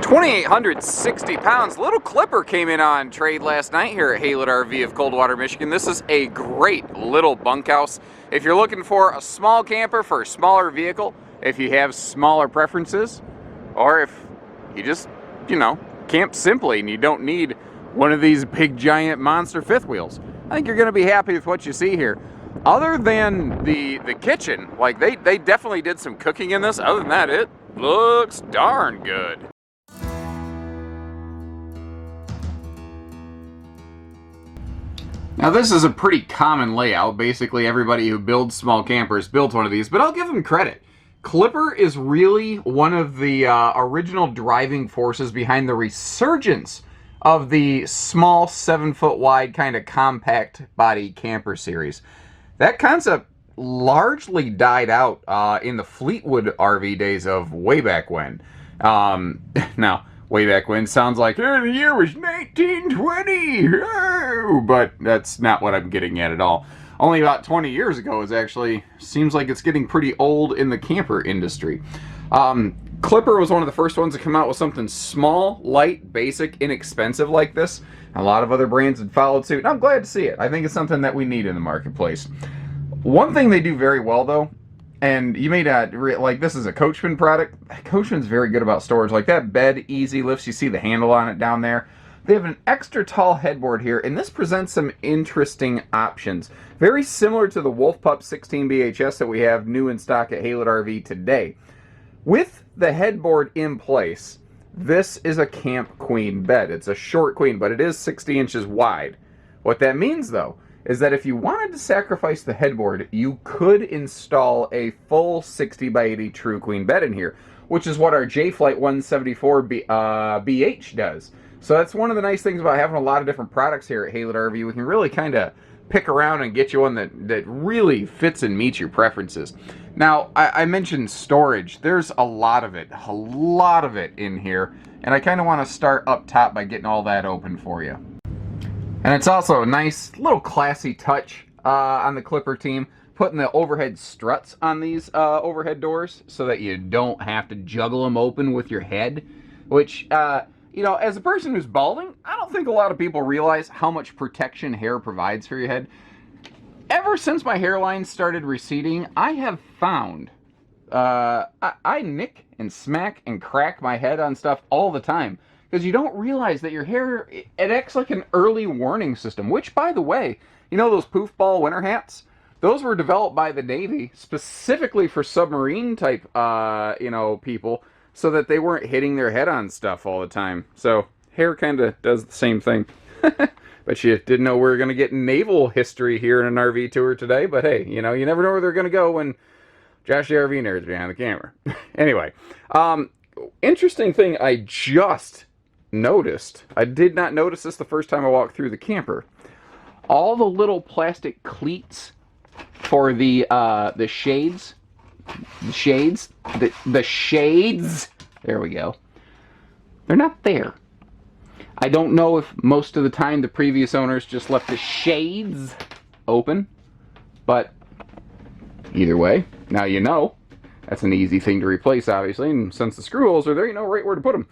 2,860 pounds. Little Clipper came in on trade last night here at Haylett RV of Coldwater, Michigan. This is a great little bunkhouse. If you're looking for a small camper for a smaller vehicle, if you have smaller preferences, or if you just, camp simply and you don't need one of these big giant monster fifth wheels, I think you're going to be happy with what you see here. Other than the kitchen, like they definitely did some cooking in this. Other than that, it looks darn good. Now this is a pretty common layout. Basically everybody who builds small campers built one of these, but I'll give them credit. Clipper is really one of the original driving forces behind the resurgence of the small 7-foot wide kind of compact body camper series. That concept largely died out in the Fleetwood RV days of way back when. Now, way back when sounds like, the year was 1920, oh, but that's not what I'm getting at all. Only about 20 years ago is actually, seems like it's getting pretty old in the camper industry. Clipper was one of the first ones to come out with something small, light, basic, inexpensive like this. A lot of other brands had followed suit, and I'm glad to see it. I think it's something that we need in the marketplace. One thing they do very well, though, and you may not, like, this is a Coachmen product. Coachmen's very good about storage. Like, that bed easy lifts. You see the handle on it down there. They have an extra tall headboard here, and this presents some interesting options. Very similar to the Wolf Pup 16 BHS that we have new in stock at Haylett RV today. With the headboard in place, this is a camp queen bed. It's a short queen, but it is 60 inches wide. What that means, though, is that if you wanted to sacrifice the headboard, you could install a full 60 by 80 true queen bed in here, which is what our J-Flight 174 BH does. So that's one of the nice things about having a lot of different products here at Haylett RV. We can really kind of pick around and get you one that really fits and meets your preferences. Now, I mentioned storage. There's a lot of it in here, and I kind of want to start up top by getting all that open for you. And it's also a nice little classy touch on the Clipper team, putting the overhead struts on these overhead doors so that you don't have to juggle them open with your head, which, as a person who's balding, I don't think a lot of people realize how much protection hair provides for your head. Ever since my hairline started receding, I have found I nick and smack and crack my head on stuff all the time. Because you don't realize that your hair, it acts like an early warning system. Which, by the way, those poof ball winter hats? Those were developed by the Navy specifically for submarine type, people, so that they weren't hitting their head on stuff all the time. So, hair kind of does the same thing. But you didn't know we were going to get naval history here in an RV tour today. But hey, you never know where they're going to go when Josh the RV Nerd's behind the camera. Anyway, interesting thing I just noticed. I did not notice this the first time I walked through the camper. All the little plastic cleats for the shades. The shades, there we go. They're not there. I don't know if most of the time the previous owners just left the shades open, but either way, now you know. That's an easy thing to replace, obviously, and since the screw holes are there, you know right where to put them.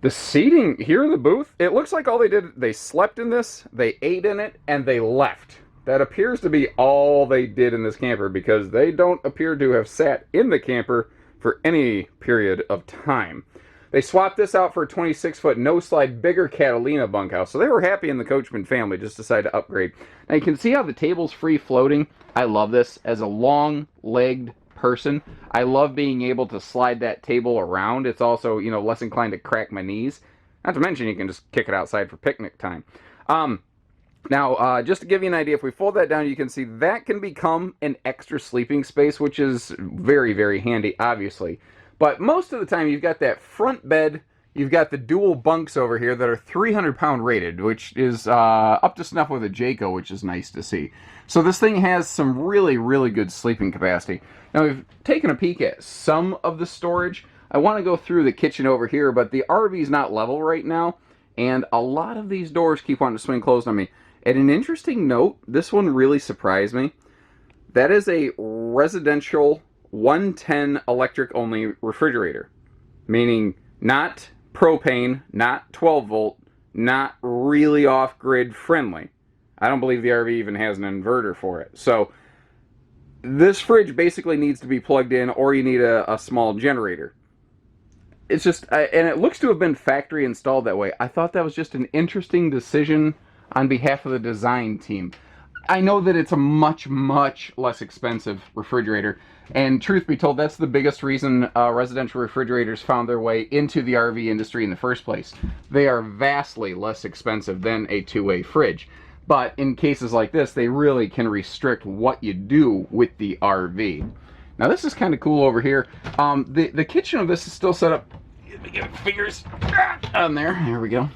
The seating here in the booth, it looks like all they did, they slept in this, they ate in it, and they left. That appears to be all they did in this camper, because they don't appear to have sat in the camper for any period of time. They swapped this out for a 26-foot no-slide bigger Catalina bunkhouse, so they were happy in the Coachman family, just decided to upgrade. Now you can see how the table's free floating. I love this. As a long-legged person, I love being able to slide that table around. It's also, less inclined to crack my knees. Not to mention you can just kick it outside for picnic time. Now, just to give you an idea, if we fold that down, you can see that can become an extra sleeping space, which is very, very handy, obviously. But most of the time, you've got that front bed, you've got the dual bunks over here that are 300-pound rated, which is up to snuff with a Jayco, which is nice to see. So this thing has some really, really good sleeping capacity. Now, we've taken a peek at some of the storage. I want to go through the kitchen over here, but the RV's not level right now, and a lot of these doors keep wanting to swing closed on me. And an interesting note, this one really surprised me. That is a residential 110 electric only refrigerator, meaning not propane, not 12 volt, not really off-grid friendly. I don't believe the RV even has an inverter for it. So this fridge basically needs to be plugged in, or you need a small generator. It's just, and it looks to have been factory installed that way. I thought that was just an interesting decision on behalf of the design team. I know that it's a much, much less expensive refrigerator, and truth be told, that's the biggest reason residential refrigerators found their way into the RV industry in the first place. They are vastly less expensive than a two-way fridge. But in cases like this, they really can restrict what you do with the RV. Now this is kind of cool over here. The kitchen of this is still set up. Let me get fingers on there. There we go.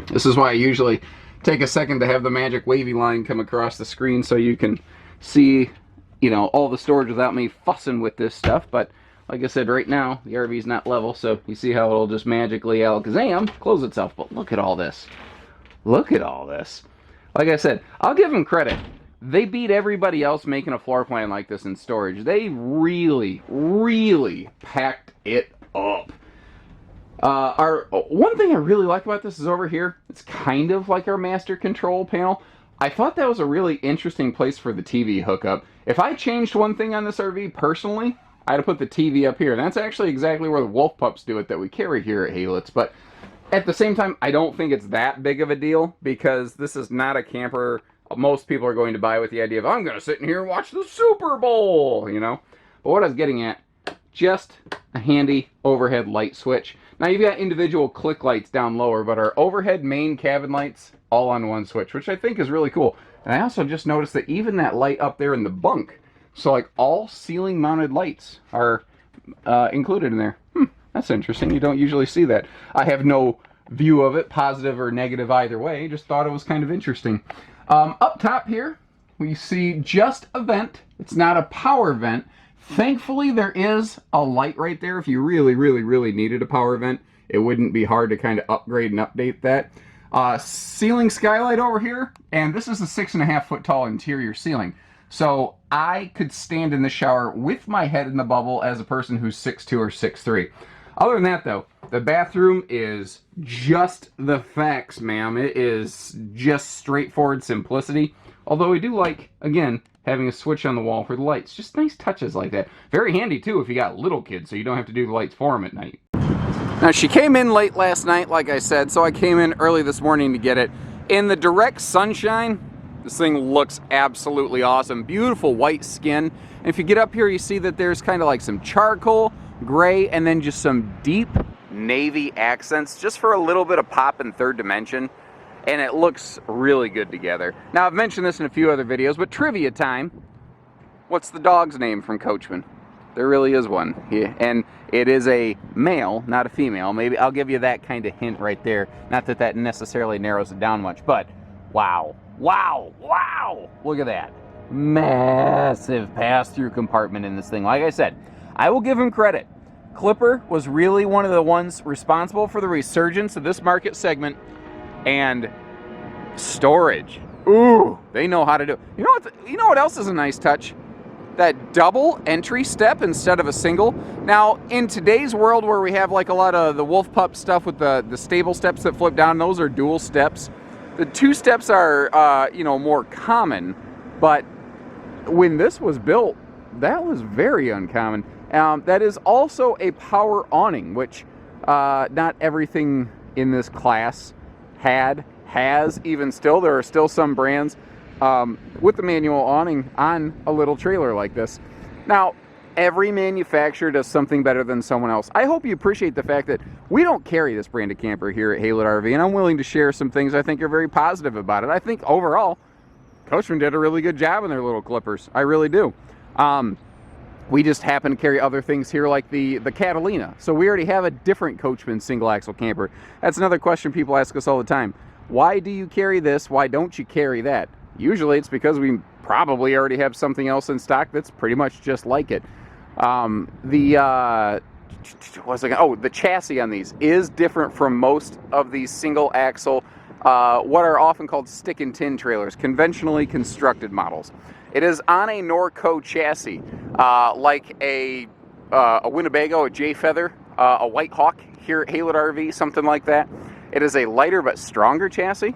This is why I usually take a second to have the magic wavy line come across the screen so you can see, you know, all the storage without me fussing with this stuff. But like I said, right now the RV is not level, so you see how it'll just magically alakazam close itself. But look at all this. Look at all this. Like I said, I'll give them credit. They beat everybody else making a floor plan like this in storage. They really, really packed it up. One thing I really like about this is over here. It's kind of like our master control panel. I thought that was a really interesting place for the TV hookup. If I changed one thing on this RV personally, I'd have put the TV up here. And that's actually exactly where the wolf pups do it that we carry here at Haylett's. But at the same time, I don't think it's that big of a deal, because this is not a camper most people are going to buy with the idea of, I'm going to sit in here and watch the Super Bowl, you know. But what I was getting at, just a handy overhead light switch. Now you've got individual click lights down lower, but our overhead main cabin lights all on one switch, which I think is really cool. And I also just noticed that even that light up there in the bunk, so like all ceiling mounted lights are included in there. That's interesting. You don't usually see that. I have no view of it, positive or negative either way. Just thought it was kind of interesting. Up top here, we see just a vent. It's not a power vent. Thankfully, there is a light right there. If you really, really, really needed a power vent, it wouldn't be hard to kind of upgrade and update that. Ceiling skylight over here, and this is a 6.5 foot tall interior ceiling. So I could stand in the shower with my head in the bubble as a person who's 6'2 or 6'3. Other than that, though, the bathroom is just the facts, ma'am. It is just straightforward simplicity. Although we do like, again, having a switch on the wall for the lights. Just nice touches like that. Very handy, too, if you got little kids, so you don't have to do the lights for them at night. Now, she came in late last night, like I said, so I came in early this morning to get it. In the direct sunshine, this thing looks absolutely awesome. Beautiful white skin. And if you get up here, you see that there's kind of like some charcoal, gray, and then just some deep navy accents, just for a little bit of pop and third dimension. And it looks really good together. Now, I've mentioned this in a few other videos, but trivia time. What's the dog's name from Coachmen? There really is one. Yeah, and it is a male, not a female. Maybe I'll give you that kind of hint right there. Not that that necessarily narrows it down much, but wow, wow, wow! Look at that. Massive pass-through compartment in this thing. Like I said, I will give him credit. Clipper was really one of the ones responsible for the resurgence of this market segment. And storage. Ooh, they know how to do it. You know what else is a nice touch? That double entry step instead of a single. Now, in today's world where we have like a lot of the wolf pup stuff with the stable steps that flip down, those are dual steps. The two steps are, more common. But when this was built, that was very uncommon. That is also a power awning, which not everything in this class has, even still. There are still some brands with the manual awning on a little trailer like this. Now, every manufacturer does something better than someone else. I hope you appreciate the fact that we don't carry this brand of camper here at Haylett RV, and I'm willing to share some things I think are very positive about it. I think overall, Coachmen did a really good job in their little clippers. I really do. We just happen to carry other things here like the Catalina. So we already have a different Coachmen single axle camper. That's another question people ask us all the time. Why do you carry this? Why don't you carry that? Usually it's because we probably already have something else in stock that's pretty much just like it. The chassis on these is different from most of these single axle, what are often called stick and tin trailers, conventionally constructed models. It is on a Norco chassis, like a Winnebago, a J Feather, a White Hawk here at Haylett RV, something like that. It is a lighter but stronger chassis.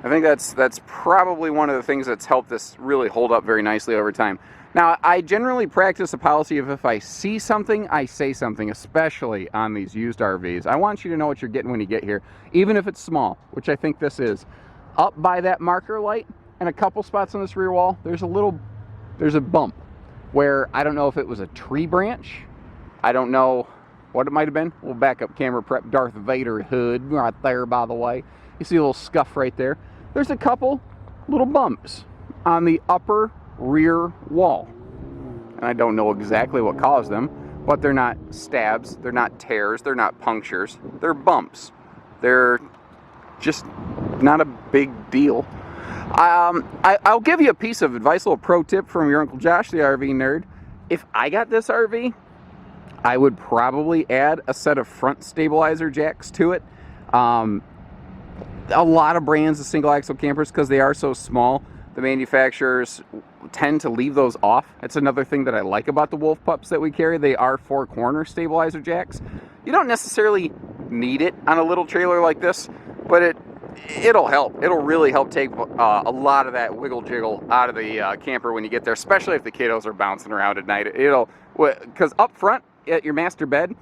I think that's probably one of the things that's helped this really hold up very nicely over time. Now, I generally practice a policy of if I see something, I say something, especially on these used RVs. I want you to know what you're getting when you get here, even if it's small, which I think this is. Up by that marker light and a couple spots on this rear wall, there's a bump where I don't know if it was a tree branch. I don't know what it might have been. We'll back up camera prep Darth Vader hood right there, by the way. You see a little scuff right there. There's a couple little bumps on the upper rear wall. And I don't know exactly what caused them, but they're not stabs, they're not tears, they're not punctures, they're bumps. They're just not a big deal. I'll give you a piece of advice, a little pro tip from your Uncle Josh, the RV nerd. If I got this RV, I would probably add a set of front stabilizer jacks to it. A lot of brands of single axle campers, because they are so small, the manufacturers tend to leave those off. It's another thing that I like about the Wolf Pups that we carry. They are 4-corner stabilizer jacks. You don't necessarily need it on a little trailer like this, but it'll help. It'll really help take a lot of that wiggle jiggle out of the camper when you get there, especially if the kiddos are bouncing around at night. Because up front at your master bed,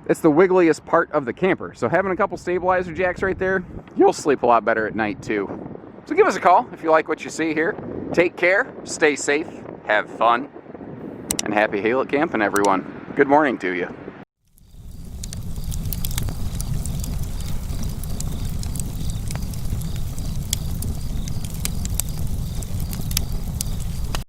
it's the wiggliest part of the camper. So having a couple stabilizer jacks right there, you'll sleep a lot better at night too. So give us a call if you like what you see here. Take care, stay safe, have fun, and happy Haylett camping, everyone. Good morning to you.